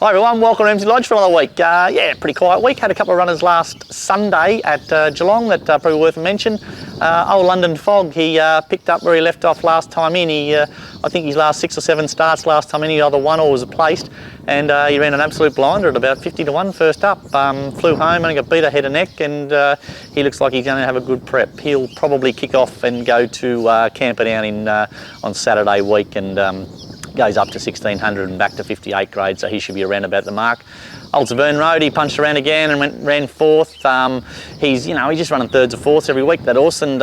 Hi everyone, welcome to Emsley Lodge for another week. Yeah, pretty quiet week. Had a couple of runners last Sunday at Geelong that probably worth a mention. Old London Fog, he picked up where he left off last time in. I think his last 6 or 7 starts last time in, he either won or was placed, and he ran an absolute blinder at about 50 to 1 first up. Flew home and got beat a head and neck, and he looks like he's going to have a good prep. He'll probably kick off and go to Camperdown on Saturday week, and goes up to 1600 and back to 58 grade, so he should be around about the mark. Old Severn Road, he punched around again and ran fourth. He's just running thirds or fourths every week, that horse, and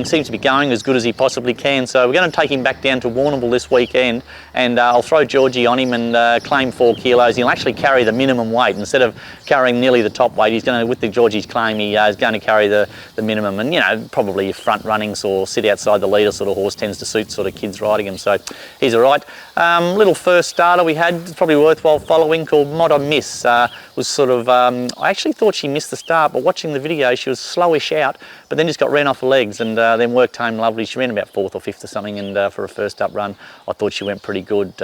seems to be going as good as he possibly can. So we're going to take him back down to Warrnambool this weekend, and I'll throw Georgie on him and claim 4 kilos. He'll actually carry the minimum weight instead of carrying nearly the top weight. He's going to, with the Georgie's claim, he is going to carry the minimum, and probably front runnings or sit outside the leader sort of horse tends to suit sort of kids riding him. So he's all right. Little first starter we had, probably worthwhile following, called Modda Miss. Was sort of, I actually thought she missed the start, but watching the video she was slowish out, but then just got ran off the legs and then worked home lovely. She ran about 4th or 5th or something, and for a first up run I thought she went pretty good.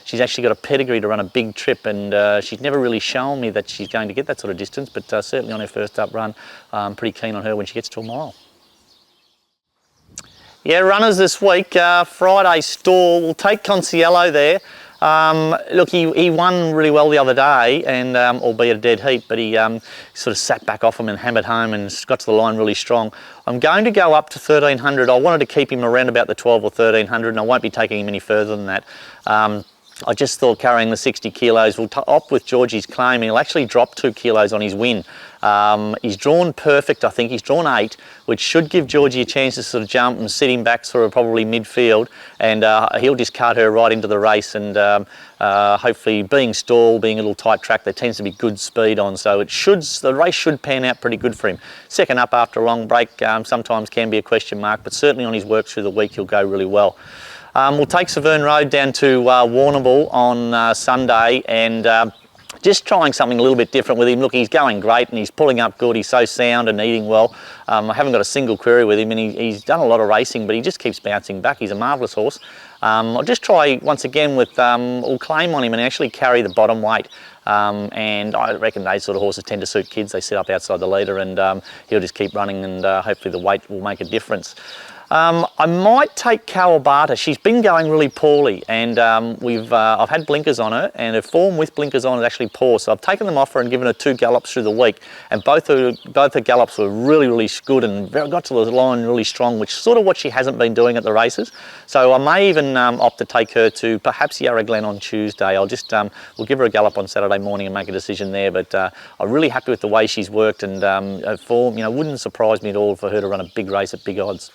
She's actually got a pedigree to run a big trip, and she's never really shown me that she's going to get that sort of distance, but certainly on her first up run I'm pretty keen on her when she gets to a mile. Yeah, runners this week, Friday stall, we'll take Consiello there. Look, he won really well the other day, and albeit a dead heat, but he sort of sat back off him and hammered home and got to the line really strong. I'm going to go up to 1300. I wanted to keep him around about the 12 or 1300, and I won't be taking him any further than that. I just thought carrying the 60 kilos, we'll opt with Georgie's claim. He'll actually drop 2 kilos on his win. He's drawn perfect, I think. He's drawn 8, which should give Georgie a chance to sort of jump and sit him back sort of probably midfield, and he'll discard her right into the race, and hopefully being stall, being a little tight track, there tends to be good speed on, so the race should pan out pretty good for him. Second up after a long break sometimes can be a question mark, but certainly on his work through the week he'll go really well. We'll take Severn Road down to Warrnambool on Sunday, and just trying something a little bit different with him. Look, he's going great and he's pulling up good. He's so sound and eating well. I haven't got a single query with him, and he's done a lot of racing, but he just keeps bouncing back. He's a marvellous horse. I'll just try once again with all claim on him and actually carry the bottom weight. And I reckon those sort of horses tend to suit kids. They sit up outside the leader, and he'll just keep running, and hopefully the weight will make a difference. I might take Kawabata. She's been going really poorly, and I've had blinkers on her, and her form with blinkers on is actually poor. So I've taken them off her and given her 2 gallops through the week, and both her gallops were really, really good and got to the line really strong, which is sort of what she hasn't been doing at the races. So I may even opt to take her to perhaps Yarra Glen on Tuesday. I'll just we'll give her a gallop on Saturday morning and make a decision there. But I'm really happy with the way she's worked, and her form. Wouldn't surprise me at all for her to run a big race at big odds.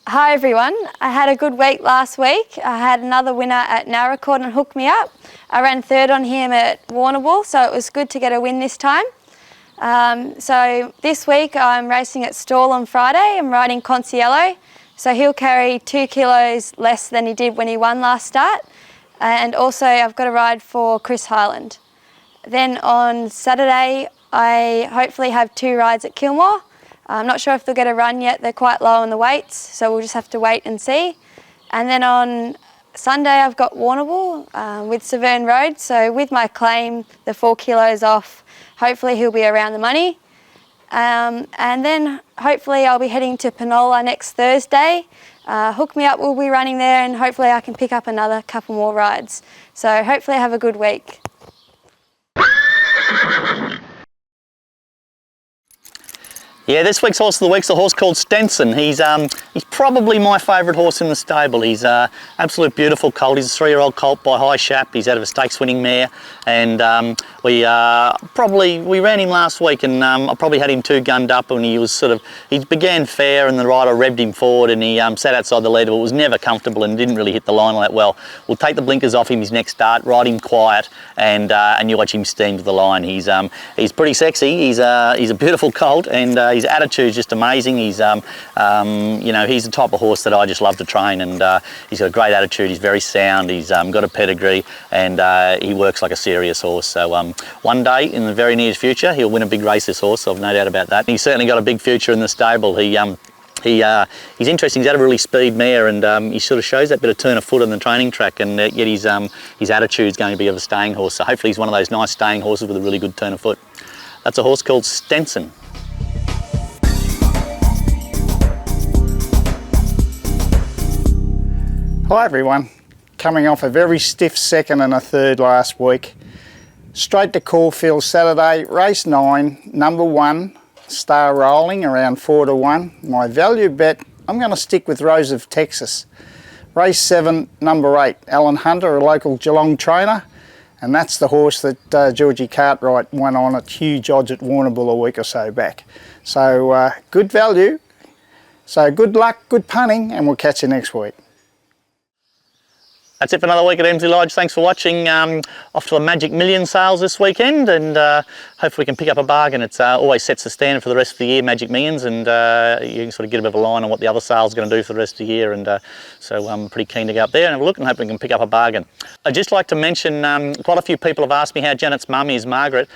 Hi everyone, I had a good week last week. I had another winner at Narracourt and Hook Me Up. I ran 3rd on him at Warrnambool, so it was good to get a win this time. So this week I'm racing at Stall on Friday. I'm riding Consiello, so he'll carry 2 kilos less than he did when he won last start. And also I've got a ride for Chris Highland. Then on Saturday I hopefully have 2 rides at Kilmore. I'm not sure if they'll get a run yet. They're quite low on the weights, so we'll just have to wait and see. And then on Sunday I've got Warrnambool with Severn Road, so with my claim, the 4 kilos off, hopefully he'll be around the money. And then hopefully I'll be heading to Penola next Thursday. Hook Me Up will be running there, and hopefully I can pick up another couple more rides. So hopefully I have a good week. Yeah, this week's horse of the week's a horse called STENSON. He's probably my favourite horse in the stable. He's absolute beautiful colt. He's a 3-year-old colt by High Shap. He's out of a stakes winning mare, and we ran him last week, and I probably had him 2 gunned up, and he began fair, and the rider revved him forward, and he sat outside the leader, but was never comfortable and didn't really hit the line all that well. We'll take the blinkers off him his next start, ride him quiet, and you watch him steam to the line. He's pretty sexy. He's a beautiful colt, and his attitude's just amazing. He's the type of horse that I just love to train, and he's got a great attitude. He's very sound. He's got a pedigree, and he works like a serious horse. So one day in the very near future, he'll win a big race, this horse. I've no doubt about that. He's certainly got a big future in the stable. He's interesting. He's had a really speed mare, and he sort of shows that bit of turn of foot on the training track, and yet his attitude's going to be of a staying horse. So hopefully he's one of those nice staying horses with a really good turn of foot. That's a horse called STENSON. Hi everyone, coming off a very stiff second and a third last week. Straight to Caulfield Saturday, race 9, number 1, Star Rolling, around 4 to 1. My value bet, I'm going to stick with Rose of Texas. Race 7, number 8, Alan Hunter, a local Geelong trainer. And that's the horse that Georgie Cartwright won on at huge odds at Warrnambool a week or so back. So good value. So good luck, good punting, and we'll catch you next week. That's it for another week at Emsley Lodge. Thanks for watching. Off to the Magic Million sales this weekend, and hopefully we can pick up a bargain. It always sets the standard for the rest of the year, Magic Millions, and you can sort of get a bit of a line on what the other sales are going to do for the rest of the year. And so I'm pretty keen to go up there and have a look and hope we can pick up a bargain. I'd just like to mention, quite a few people have asked me how Janet's mum is, Margaret.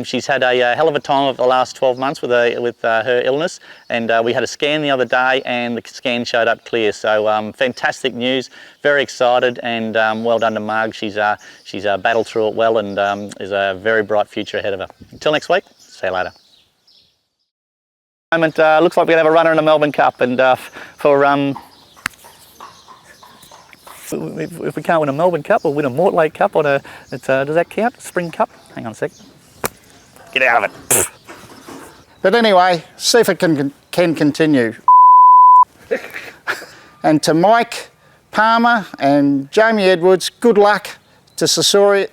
She's had a hell of a time over the last 12 months with her illness, and we had a scan the other day and the scan showed up clear. So fantastic news, very excited. And well done to Marg. She's battled through it well, and there's a very bright future ahead of her. Until next week, see you later. Moment, looks like we're going to have a runner in the Melbourne Cup, and if we can't win a Melbourne Cup, we'll win a Mortlake Cup on a. Does that count? Spring Cup? Hang on a sec. Get out of it. But anyway, see if it can continue. And to Mike Palmer and Jamie Edwards, good luck to Sasori.